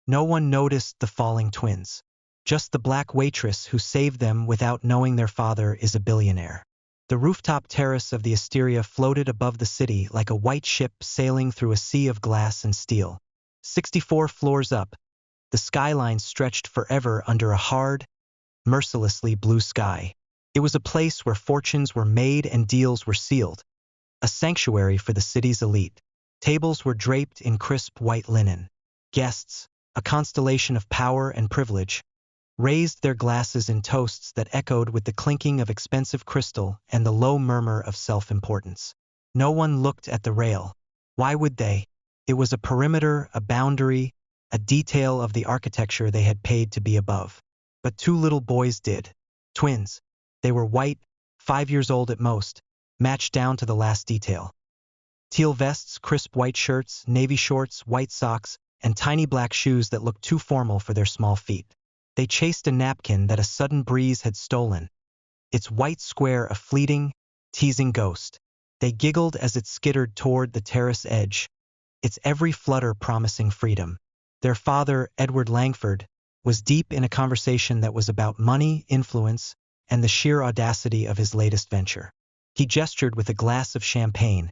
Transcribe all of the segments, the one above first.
No one noticed the falling twins. Just the black waitress who saved them without knowing their father is a billionaire. The rooftop terrace of the Asteria floated above the city like a white ship sailing through a sea of glass and steel. 64 floors up, the skyline stretched forever under a hard, mercilessly blue sky. It was a place where fortunes were made and deals were sealed, a sanctuary for the city's elite. Tables were draped in crisp white linen. Guests, a constellation of power and privilege, raised their glasses in toasts that echoed with the clinking of expensive crystal and the low murmur of self-importance. No one looked at the rail. Why would they? It was a perimeter, a boundary, a detail of the architecture they had paid to be above. But two little boys did. Twins. They were white, 5 years old at most, matched down to the last detail. Teal vests, crisp white shirts, navy shorts, white socks, and tiny black shoes that looked too formal for their small feet. They chased a napkin that a sudden breeze had stolen, its white square a fleeting, teasing ghost. They giggled as it skittered toward the terrace edge, its every flutter promising freedom. Their father, Edward Langford, was deep in a conversation that was about money, influence, and the sheer audacity of his latest venture. He gestured with a glass of champagne,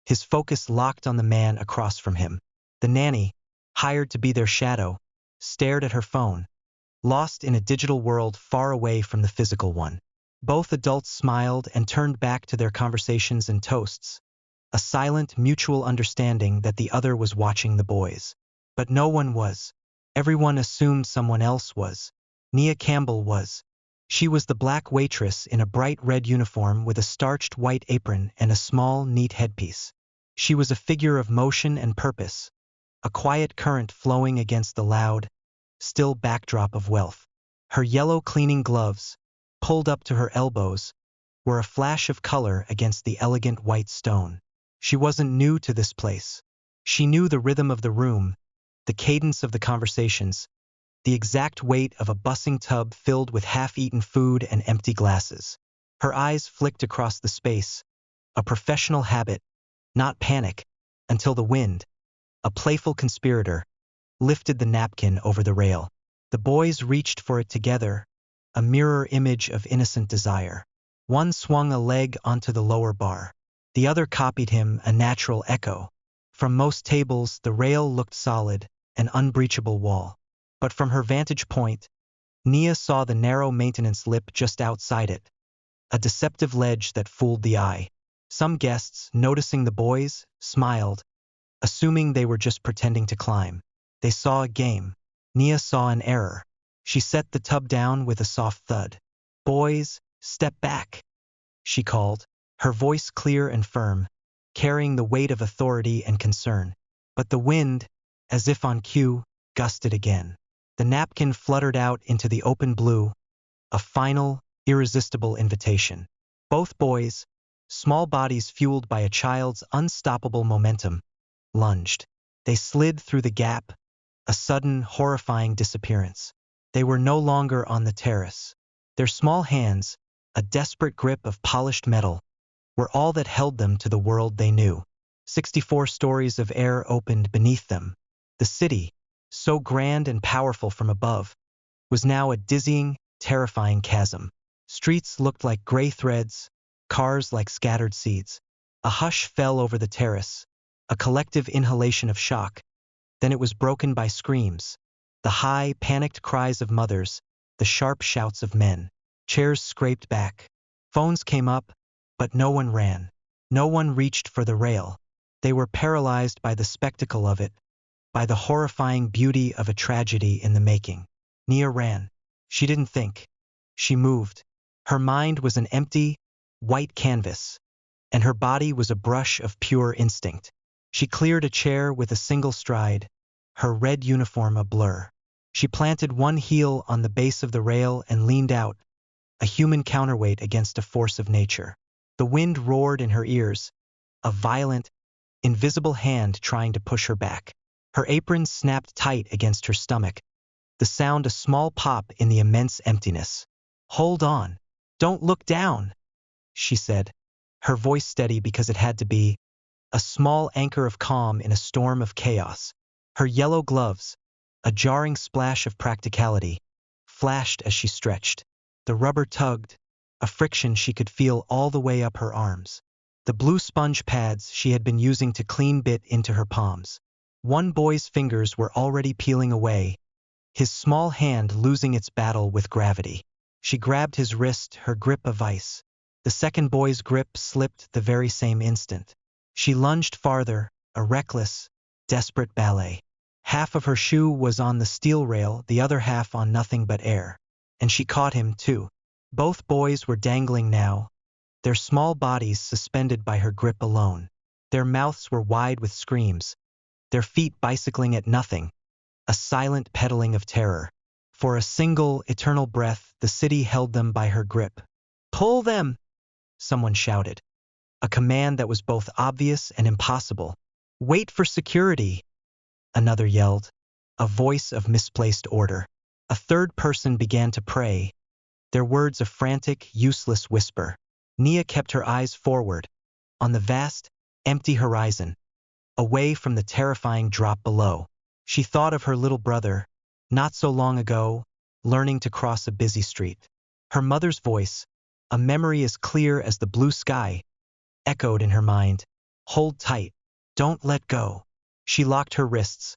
his focus locked on the man across from him. The nanny, hired to be their shadow, stared at her phone, lost in a digital world far away from the physical one. Both adults smiled and turned back to their conversations and toasts, a silent, mutual understanding that the other was watching the boys. But no one was. Everyone assumed someone else was. Nia Campbell was. She was the black waitress in a bright red uniform with a starched white apron and a small, neat headpiece. She was a figure of motion and purpose, a quiet current flowing against the loud, still backdrop of wealth. Her yellow cleaning gloves, pulled up to her elbows, were a flash of color against the elegant white stone. She wasn't new to this place. She knew the rhythm of the room, the cadence of the conversations, the exact weight of a bussing tub filled with half-eaten food and empty glasses. Her eyes flicked across the space, a professional habit, not panic, until the wind, a playful conspirator, lifted the napkin over the rail. The boys reached for it together, a mirror image of innocent desire. One swung a leg onto the lower bar. The other copied him, a natural echo. From most tables, the rail looked solid, an unbreachable wall. But from her vantage point, Nia saw the narrow maintenance lip just outside it, a deceptive ledge that fooled the eye. Some guests, noticing the boys, smiled, assuming they were just pretending to climb. They saw a game. Nia saw an error. She set the tub down with a soft thud. "Boys, step back," she called, her voice clear and firm, carrying the weight of authority and concern. But the wind, as if on cue, gusted again. The napkin fluttered out into the open blue, a final, irresistible invitation. Both boys, small bodies fueled by a child's unstoppable momentum, lunged. They slid through the gap, a sudden, horrifying disappearance. They were no longer on the terrace. Their small hands, a desperate grip of polished metal, were all that held them to the world they knew. 64 stories of air opened beneath them. The city, so grand and powerful from above, was now a dizzying, terrifying chasm. Streets looked like gray threads, cars like scattered seeds. A hush fell over the terrace, a collective inhalation of shock. Then it was broken by screams, the high, panicked cries of mothers, the sharp shouts of men. Chairs scraped back. Phones came up, but no one ran. No one reached for the rail. They were paralyzed by the spectacle of it, by the horrifying beauty of a tragedy in the making. Nia ran. She didn't think. She moved. Her mind was an empty, white canvas, and her body was a brush of pure instinct. She cleared a chair with a single stride, her red uniform a blur. She planted one heel on the base of the rail and leaned out, a human counterweight against a force of nature. The wind roared in her ears, a violent, invisible hand trying to push her back. Her apron snapped tight against her stomach, the sound a small pop in the immense emptiness. "Hold on. Don't look down," she said, her voice steady because it had to be, a small anchor of calm in a storm of chaos. Her yellow gloves, A jarring splash of practicality flashed as she stretched. The rubber tugged, a friction she could feel all the way up her arms. The blue sponge pads she had been using to clean bit into her palms. One boy's fingers were already peeling away, his small hand losing its battle with gravity. She grabbed his wrist, her grip a vice. The second boy's grip slipped the very same instant. She lunged farther, a reckless, desperate ballet. Half of her shoe was on the steel rail, the other half on nothing but air. And she caught him, too. Both boys were dangling now, their small bodies suspended by her grip alone. Their mouths were wide with screams, their feet bicycling at nothing, a silent pedaling of terror. For a single, eternal breath, the city held them by her grip. "Pull them!" someone shouted. A command that was both obvious and impossible. "Wait for security!" another yelled, a voice of misplaced order. A third person began to pray, their words a frantic, useless whisper. Nia kept her eyes forward, on the vast, empty horizon, away from the terrifying drop below. She thought of her little brother, not so long ago, learning to cross a busy street. Her mother's voice, a memory as clear as the blue sky, echoed in her mind. "Hold tight. Don't let go." She locked her wrists,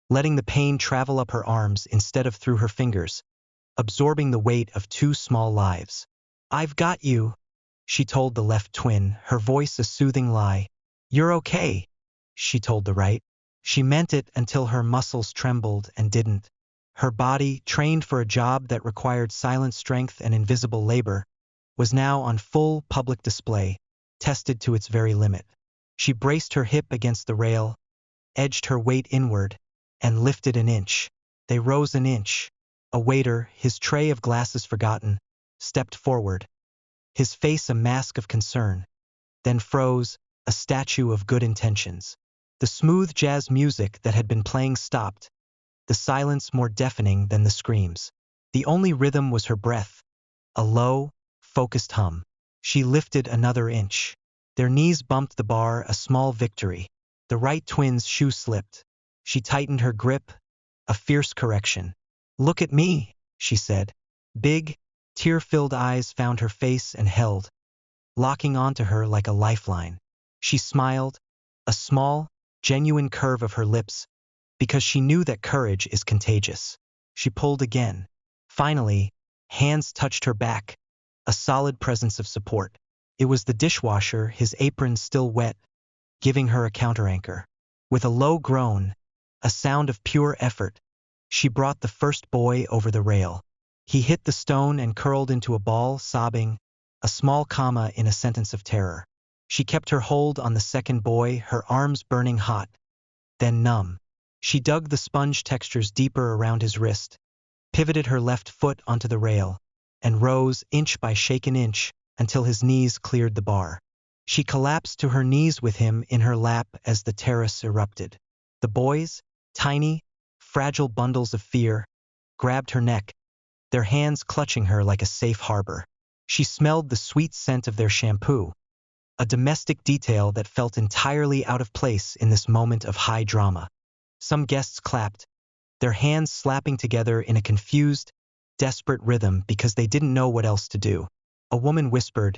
letting the pain travel up her arms instead of through her fingers, absorbing the weight of two small lives. "I've got you," she told the left twin, her voice a soothing lie. "You're okay," she told the right. She meant it until her muscles trembled and didn't. Her body, trained for a job that required silent strength and invisible labor, was now on full public display, tested to its very limit. She braced her hip against the rail, edged her weight inward, and lifted an inch. They rose an inch. A waiter, his tray of glasses forgotten, stepped forward, his face a mask of concern, then froze, a statue of good intentions. The smooth jazz music that had been playing stopped, the silence more deafening than the screams. The only rhythm was her breath, a low, focused hum. She lifted another inch. Their knees bumped the bar, a small victory. The right twin's shoe slipped. She tightened her grip, a fierce correction. "Look at me," she said. Big, tear-filled eyes found her face and held, locking onto her like a lifeline. She smiled, a small, genuine curve of her lips, because she knew that courage is contagious. She pulled again. Finally, hands touched her back, a solid presence of support. It was the dishwasher, his apron still wet, giving her a counteranchor. With a low groan, a sound of pure effort, she brought the first boy over the rail. He hit the stone and curled into a ball, sobbing, a small comma in a sentence of terror. She kept her hold on the second boy, her arms burning hot, then numb. She dug the sponge textures deeper around his wrist, pivoted her left foot onto the rail, and rose inch by shaken inch until his knees cleared the bar. She collapsed to her knees with him in her lap as the terrace erupted. The boys, tiny, fragile bundles of fear, grabbed her neck, their hands clutching her like a safe harbor. She smelled the sweet scent of their shampoo, a domestic detail that felt entirely out of place in this moment of high drama. Some guests clapped, their hands slapping together in a confused, desperate rhythm because they didn't know what else to do. A woman whispered,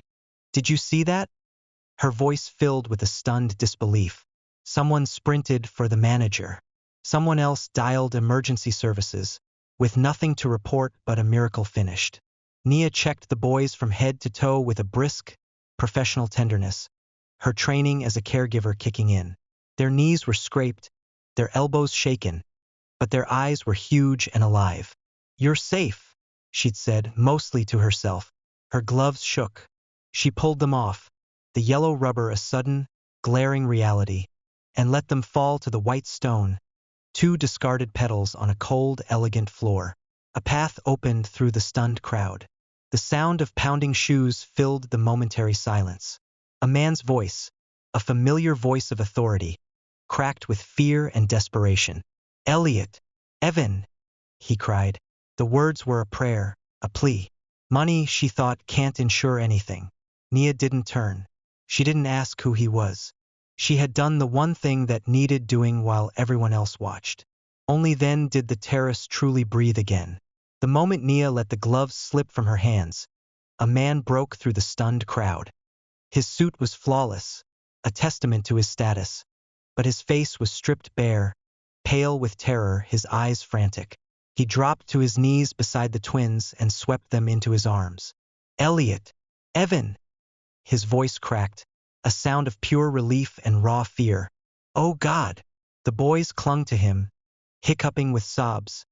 "Did you see that?" Her voice filled with a stunned disbelief. Someone sprinted for the manager. Someone else dialed emergency services, with nothing to report but a miracle finished. Nia checked the boys from head to toe with a brisk, professional tenderness, her training as a caregiver kicking in. Their knees were scraped, their elbows shaken, but their eyes were huge and alive. "You're safe," she'd said, mostly to herself. Her gloves shook. She pulled them off, the yellow rubber a sudden, glaring reality, and let them fall to the white stone, two discarded petals on a cold, elegant floor. A path opened through the stunned crowd. The sound of pounding shoes filled the momentary silence. A man's voice, a familiar voice of authority, cracked with fear and desperation. "Elliot! Evan!" he cried. The words were a prayer, a plea. Money, she thought, can't insure anything. Nia didn't turn. She didn't ask who he was. She had done the one thing that needed doing while everyone else watched. Only then did the terrace truly breathe again. The moment Nia let the gloves slip from her hands, a man broke through the stunned crowd. His suit was flawless, a testament to his status, but his face was stripped bare, pale with terror, his eyes frantic. He dropped to his knees beside the twins and swept them into his arms. Elliot! Evan! His voice cracked, a sound of pure relief and raw fear. Oh God! The boys clung to him, hiccuping with sobs,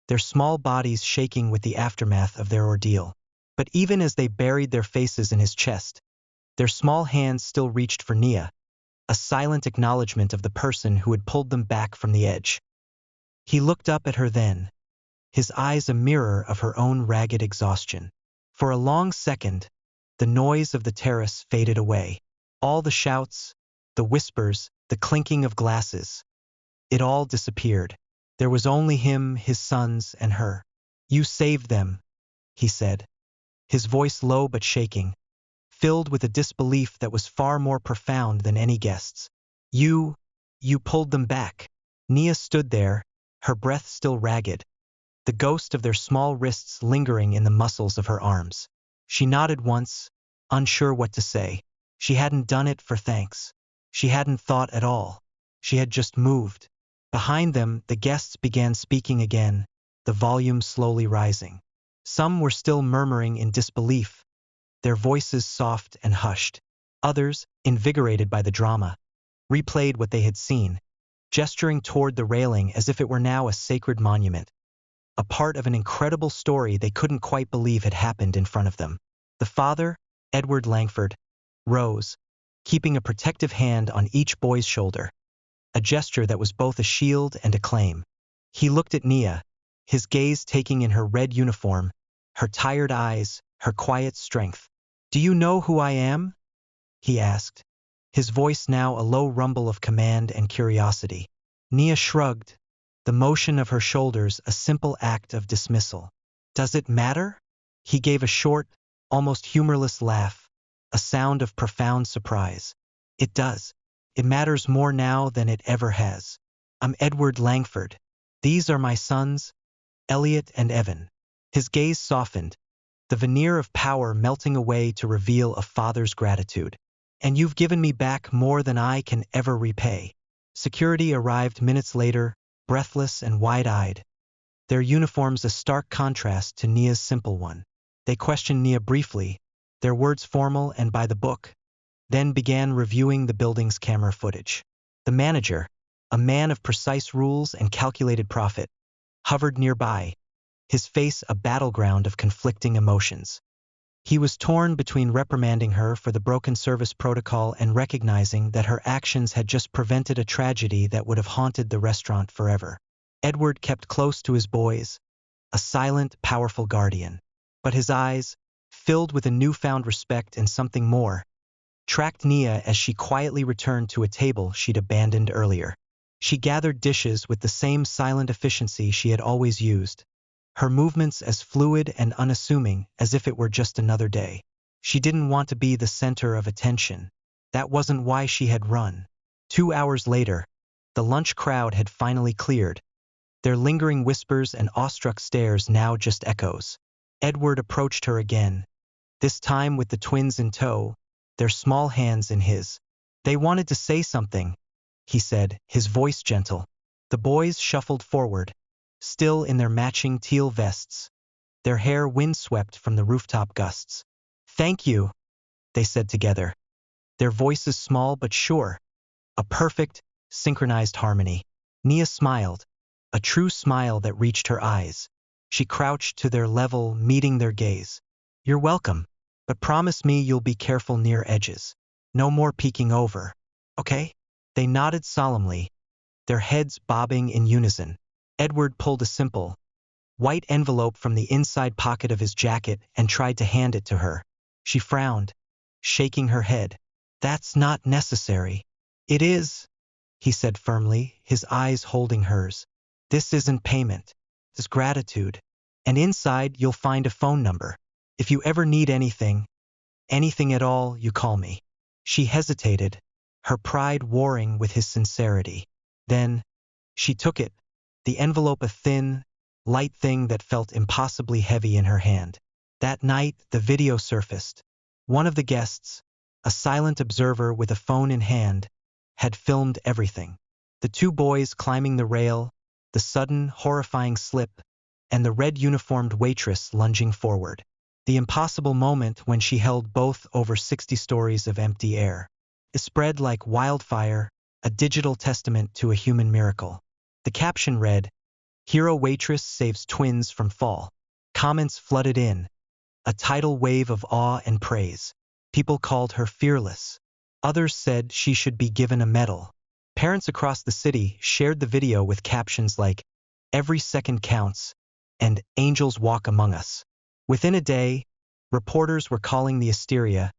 their small bodies shaking with the aftermath of their ordeal. But even as they buried their faces in his chest, their small hands still reached for Nia, a silent acknowledgement of the person who had pulled them back from the edge. He looked up at her then, his eyes a mirror of her own ragged exhaustion. For a long second, the noise of the terrace faded away. All the shouts, the whispers, the clinking of glasses. It all disappeared. There was only him, his sons, and her. You saved them, he said, his voice low but shaking, filled with a disbelief that was far more profound than any guest's. You pulled them back. Nia stood there, her breath still ragged, the ghost of their small wrists lingering in the muscles of her arms. She nodded once, unsure what to say. She hadn't done it for thanks. She hadn't thought at all. She had just moved. Behind them, the guests began speaking again, the volume slowly rising. Some were still murmuring in disbelief, their voices soft and hushed. Others, invigorated by the drama, replayed what they had seen, gesturing toward the railing as if it were now a sacred monument, a part of an incredible story they couldn't quite believe had happened in front of them. The father, Edward Langford, rose, keeping a protective hand on each boy's shoulder, a gesture that was both a shield and a claim. He looked at Nia, his gaze taking in her red uniform, her tired eyes, her quiet strength. Do you know who I am? He asked, his voice now a low rumble of command and curiosity. Nia shrugged, the motion of her shoulders a simple act of dismissal. Does it matter? He gave a short, almost humorless laugh, a sound of profound surprise. It does. It matters more now than it ever has. I'm Edward Langford. These are my sons, Elliot and Evan. His gaze softened, the veneer of power melting away to reveal a father's gratitude. And you've given me back more than I can ever repay. Security arrived minutes later, breathless and wide-eyed, their uniforms a stark contrast to Nia's simple one. They questioned Nia briefly, their words formal and by the book, then began reviewing the building's camera footage. The manager, a man of precise rules and calculated profit, hovered nearby, his face a battleground of conflicting emotions. He was torn between reprimanding her for the broken service protocol and recognizing that her actions had just prevented a tragedy that would have haunted the restaurant forever. Edward kept close to his boys, a silent, powerful guardian. But his eyes, filled with a newfound respect and something more, tracked Nia as she quietly returned to a table she'd abandoned earlier. She gathered dishes with the same silent efficiency she had always used, her movements as fluid and unassuming as if it were just another day. She didn't want to be the center of attention. That wasn't why she had run. 2 hours later, the lunch crowd had finally cleared, their lingering whispers and awestruck stares now just echoes. Edward approached her again, this time with the twins in tow, their small hands in his. They wanted to say something, he said, his voice gentle. The boys shuffled forward, still in their matching teal vests, their hair windswept from the rooftop gusts. Thank you, they said together, their voices small but sure, a perfect, synchronized harmony. Nia smiled, a true smile that reached her eyes. She crouched to their level, meeting their gaze. You're welcome, but promise me you'll be careful near edges. No more peeking over, okay? They nodded solemnly, their heads bobbing in unison. Edward pulled a simple, white envelope from the inside pocket of his jacket and tried to hand it to her. She frowned, shaking her head. That's not necessary. It is, he said firmly, his eyes holding hers. This isn't payment. It's gratitude. And inside you'll find a phone number. If you ever need anything at all, you call me. She hesitated, her pride warring with his sincerity. Then, she took it, the envelope a thin, light thing that felt impossibly heavy in her hand. That night, the video surfaced. One of the guests, a silent observer with a phone in hand, had filmed everything. The two boys climbing the rail, the sudden, horrifying slip, and the red-uniformed waitress lunging forward. The impossible moment when she held both over 60 stories of empty air. It spread like wildfire, a digital testament to a human miracle. The caption read, "Hero Waitress Saves Twins from Fall." Comments flooded in, a tidal wave of awe and praise. People called her fearless. Others said she should be given a medal. Parents across the city shared the video with captions like, "Every second counts," and "Angels walk among us." Within a day, reporters were calling the Asteria,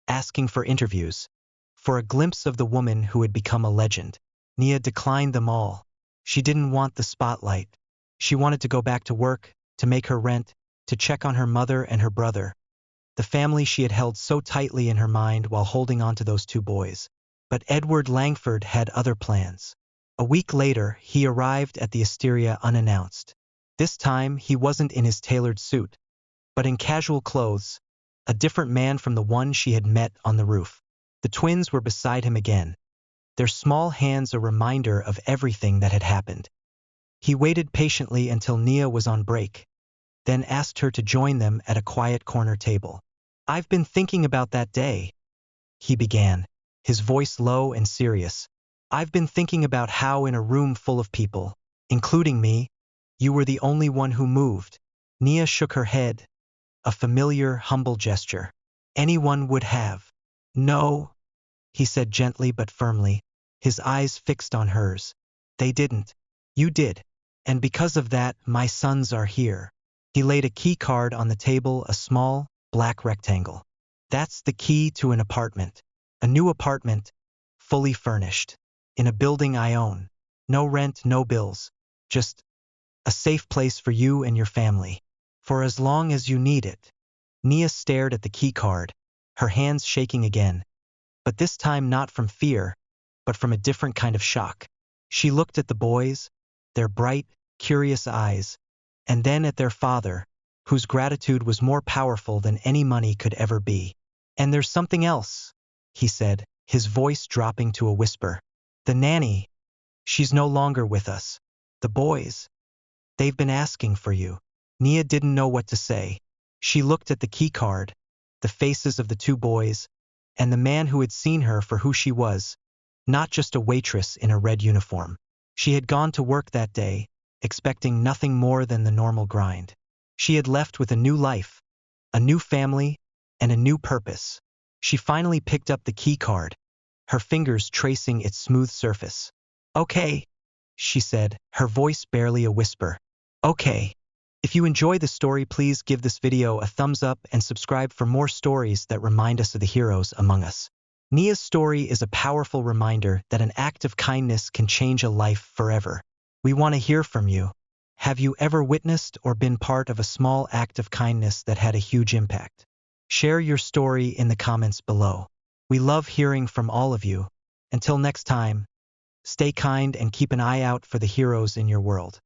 asking for interviews, for a glimpse of the woman who had become a legend. Nia declined them all. She didn't want the spotlight. She wanted to go back to work, to make her rent, to check on her mother and her brother, the family she had held so tightly in her mind while holding on to those two boys. But Edward Langford had other plans. A week later, he arrived at the Asteria unannounced. This time, he wasn't in his tailored suit, but in casual clothes, a different man from the one she had met on the roof. The twins were beside him again, their small hands a reminder of everything that had happened. He waited patiently until Nia was on break, then asked her to join them at a quiet corner table. "I've been thinking about that day," he began, his voice low and serious. "I've been thinking about how in a room full of people, including me, you were the only one who moved." Nia shook her head, a familiar, humble gesture. "Anyone would have." "No," he said gently but firmly, his eyes fixed on hers. "They didn't. You did. And because of that, my sons are here." He laid a key card on the table, a small, black rectangle. "That's the key to an apartment. A new apartment, fully furnished, in a building I own. No rent, no bills. Just a safe place for you and your family. For as long as you need it." Nia stared at the key card, her hands shaking again, but this time not from fear, but from a different kind of shock. She looked at the boys, their bright, curious eyes, and then at their father, whose gratitude was more powerful than any money could ever be. "And there's something else," he said, his voice dropping to a whisper. "The nanny, she's no longer with us. The boys, they've been asking for you." Nia didn't know what to say. She looked at the key card, the faces of the two boys, and the man who had seen her for who she was, not just a waitress in a red uniform. She had gone to work that day, expecting nothing more than the normal grind. She had left with a new life, a new family, and a new purpose. She finally picked up the key card, her fingers tracing its smooth surface. "Okay," she said, her voice barely a whisper. "Okay." If you enjoy the story, please give this video a thumbs up and subscribe for more stories that remind us of the heroes among us. Nia's story is a powerful reminder that an act of kindness can change a life forever. We want to hear from you. Have you ever witnessed or been part of a small act of kindness that had a huge impact? Share your story in the comments below. We love hearing from all of you. Until next time, stay kind and keep an eye out for the heroes in your world.